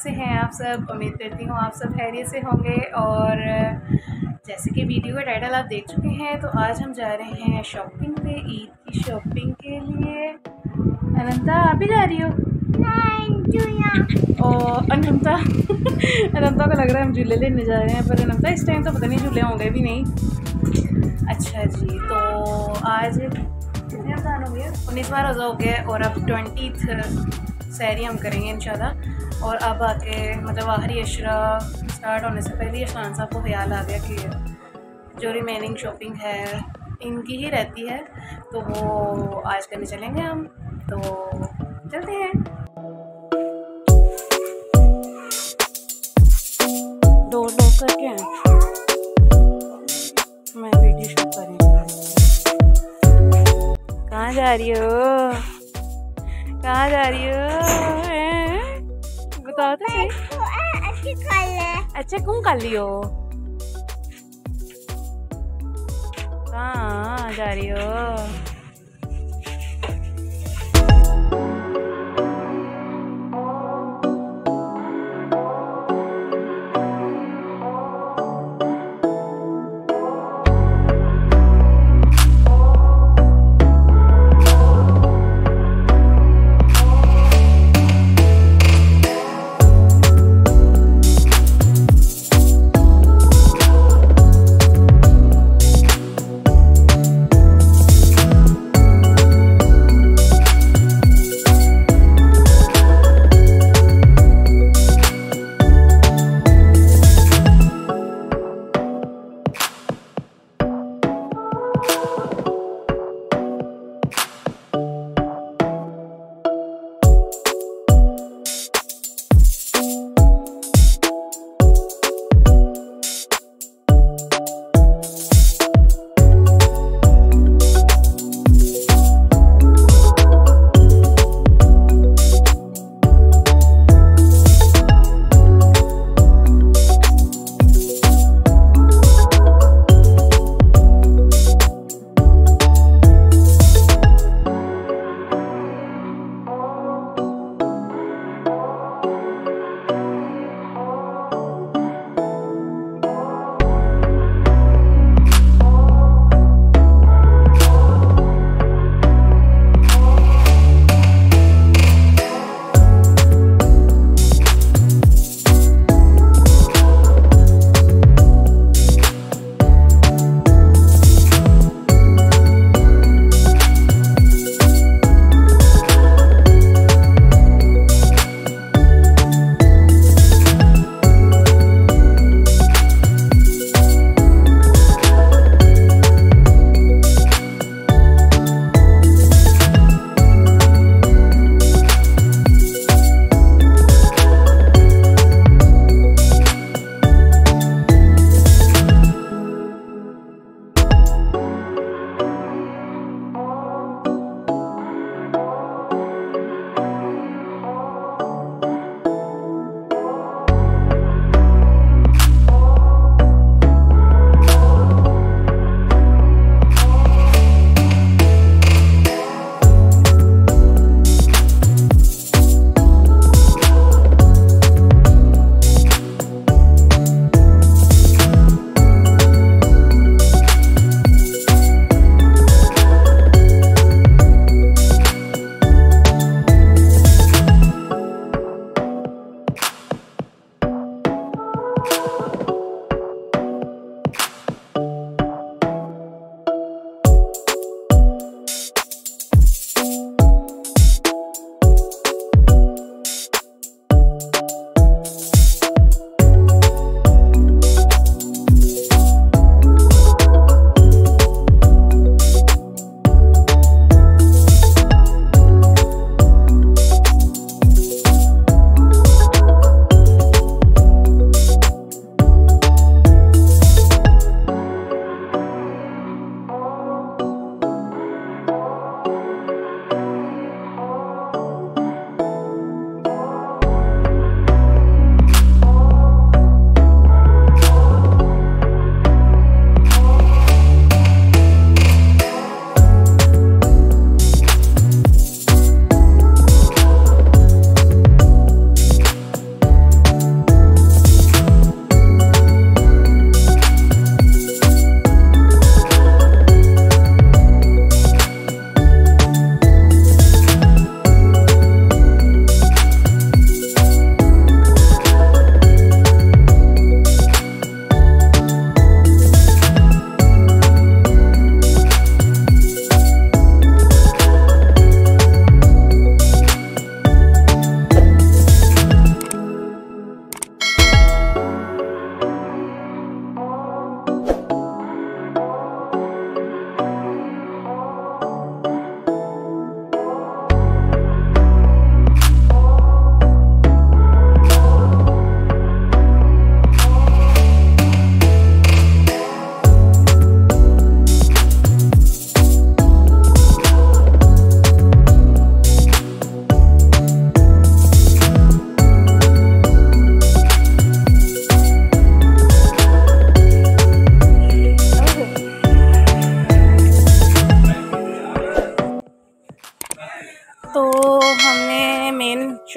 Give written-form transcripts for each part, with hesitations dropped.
कैसे हैं आप सब। उम्मीद करती हूँ आप सब खैरियत से होंगे। और जैसे कि वीडियो का टाइटल आप देख चुके हैं, तो आज हम जा रहे हैं शॉपिंग पे, ईद की शॉपिंग के लिए। अनंता आप भी जा रही हो? और अनंता अनंता को लग रहा है हम झूले लेने जा रहे हैं, पर अनंता इस टाइम तो पता नहीं झूले होंगे भी नहीं। अच्छा जी, तो आज कितने रमज़ान हो गया? 19वां रोज़ा हो गया और अब 20th सैरी हम करेंगे इंशाल्लाह। और अब आके मतलब आखिरी अशरा स्टार्ट होने से पहले इरफान साहब को ख्याल आ गया कि जो रिमेनिंग शॉपिंग है इनकी ही रहती है, तो वो आज करने चलेंगे हम। तो चलते हैं। डोर लॉक करके हैं, मैं वीडियो शूट कर रही हूँ। कहाँ जा रही हो? कहाँ जा रही हो? बताओ तो सही। अच्छा कौन कर लियो? कहाँ जा रही हो?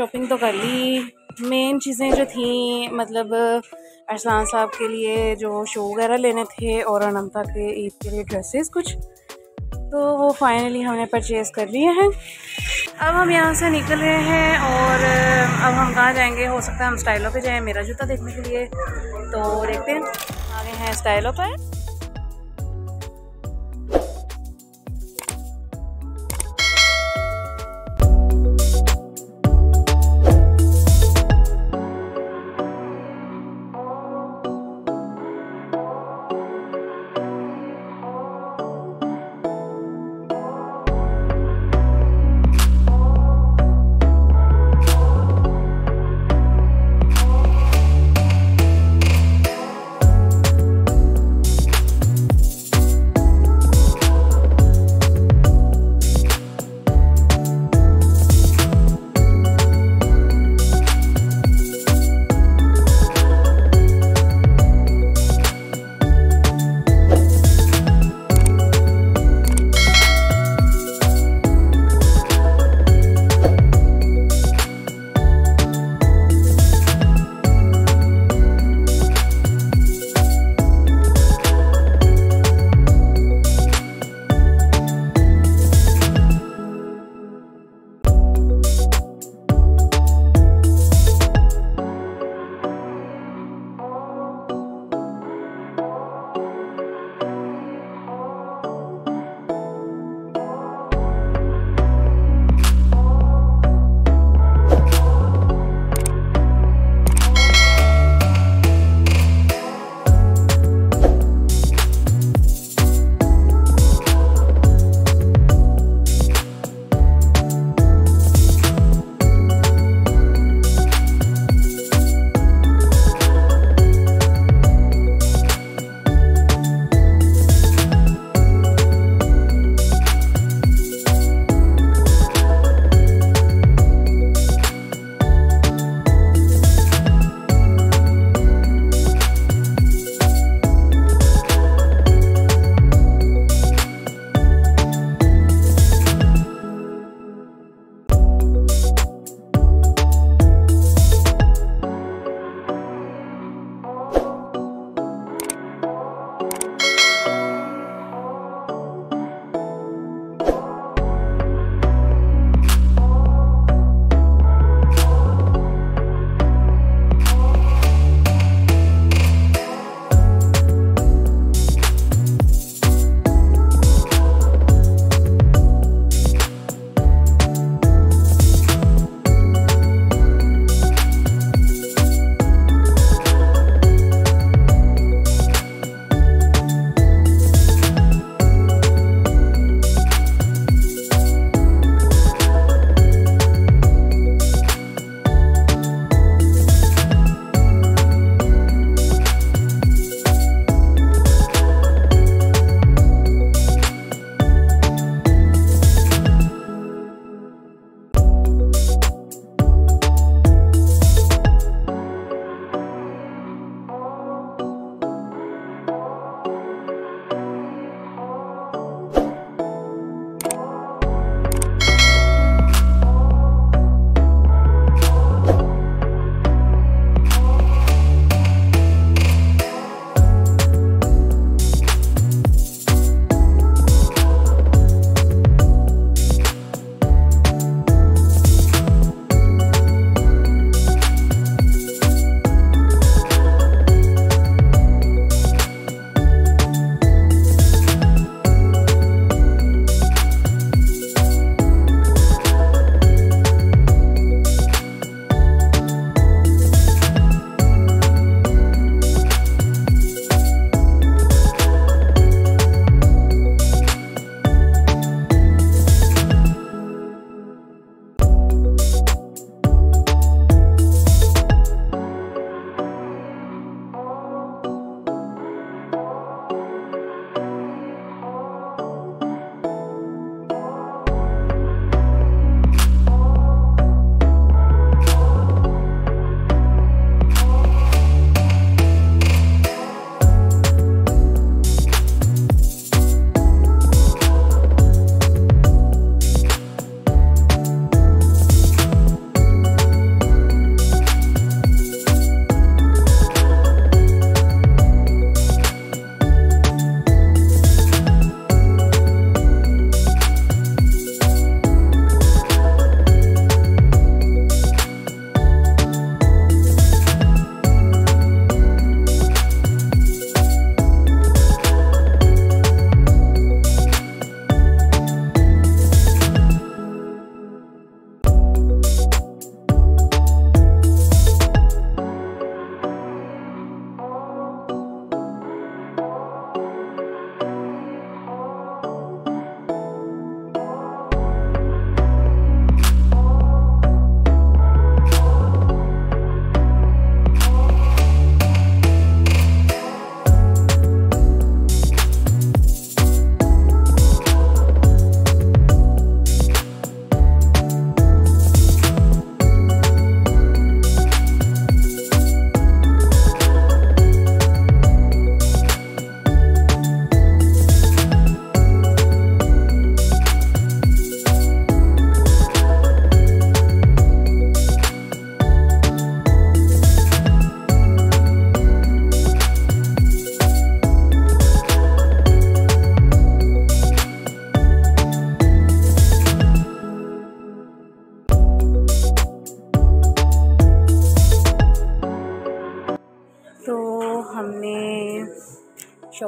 शॉपिंग तो कर ली। मेन चीज़ें जो थी मतलब अरसलान साहब के लिए जो शू वगैरह लेने थे और अनंता के ईद के लिए ड्रेसेस कुछ, तो वो फाइनली हमने परचेज़ कर लिए हैं। अब हम यहाँ से निकल रहे हैं और अब हम कहाँ जाएंगे, हो सकता है हम स्टाइलों पे जाएं मेरा जूता देखने के लिए। तो देखते हैं, आ गए हैं स्टाइलों पर।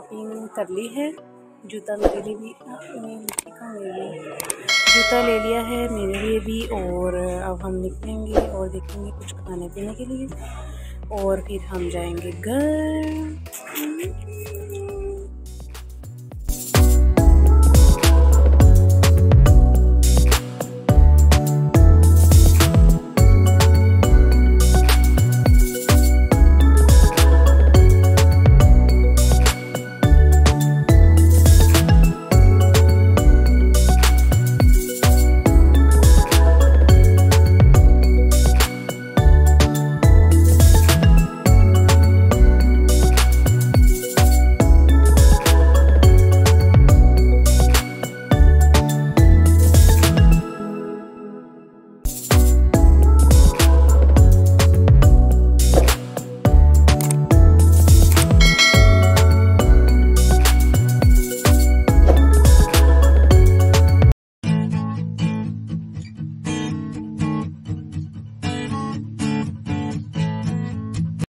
शॉपिंग कर ली है। जूता मेरे लिए भी जूता ले लिया है मेरे लिए भी, और अब हम निकलेंगे और देखेंगे कुछ खाने पीने के लिए और फिर हम जाएंगे घर।